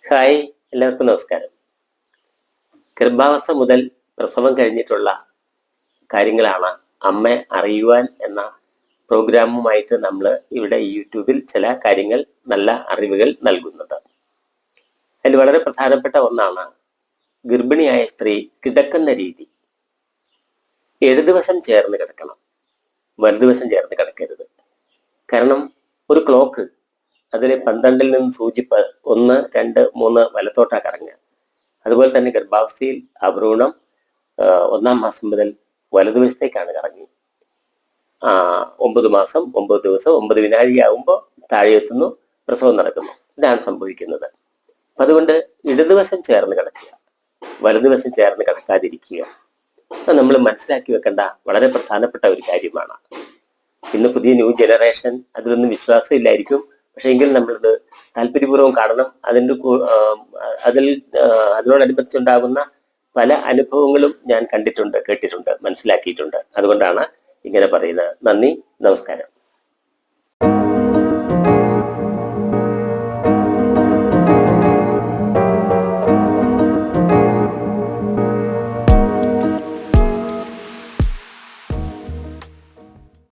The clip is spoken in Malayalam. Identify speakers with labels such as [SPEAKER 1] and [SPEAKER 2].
[SPEAKER 1] ഹായ്, എല്ലാവർക്കും നമസ്കാരം. ഗർഭാവസ്ഥ മുതൽ പ്രസവം കഴിഞ്ഞിട്ടുള്ള കാര്യങ്ങളാണ് അമ്മ അറിയുവാൻ എന്ന പ്രോഗ്രാമുമായിട്ട് നമ്മൾ ഇവിടെ യൂട്യൂബിൽ ചില കാര്യങ്ങൾ, നല്ല അറിവുകൾ നൽകുന്നത്. അതിൽ വളരെ പ്രധാനപ്പെട്ട ഒന്നാണ് ഗർഭിണിയായ സ്ത്രീ കിടക്കുന്ന രീതി. ഇടതുവശം ചേർന്ന് കിടക്കണം, വലതുവശം ചേർന്ന് കിടക്കരുത്. കാരണം ഒരു ക്ലോക്ക് അതിൽ 12-ൽ നിന്ന് സൂചി 1, 2, 3 വലത്തോട്ടാ കറങ്ങുക. അതുപോലെ തന്നെ ഗർഭാവസ്ഥയിൽ അഭ്രൂണം 1-ാം മാസം മുതൽ വലതുവശത്തേക്കാണ് കറങ്ങി. 9 മാസം 9 ദിവസം 9 വിനാഴികയാകുമ്പോൾ താഴെ എത്തുന്നു, പ്രസവം നടക്കുന്നു. ഇതാണ് സംഭവിക്കുന്നത്. അതുകൊണ്ട് ഇടതുവശം ചേർന്ന് കിടക്കുക, വലതുവശം ചേർന്ന് കിടക്കാതിരിക്കുക. അത് നമ്മൾ മനസ്സിലാക്കി വെക്കേണ്ട വളരെ പ്രധാനപ്പെട്ട ഒരു കാര്യമാണ്. ഇന്ന് പുതിയ ന്യൂ ജനറേഷൻ അതിലൊന്നും വിശ്വാസമില്ലായിരിക്കും. പക്ഷെ എങ്കിൽ നമ്മളിത് താല്പര്യപൂർവ്വം കാണണം. അതിനോടനുബന്ധിച്ചുണ്ടാകുന്ന പല അനുഭവങ്ങളും ഞാൻ കണ്ടിട്ടുണ്ട്, കേട്ടിട്ടുണ്ട്, മനസ്സിലാക്കിയിട്ടുണ്ട്. അതുകൊണ്ടാണ് ഇങ്ങനെ പറയുന്നത്. നന്ദി, നമസ്കാരം.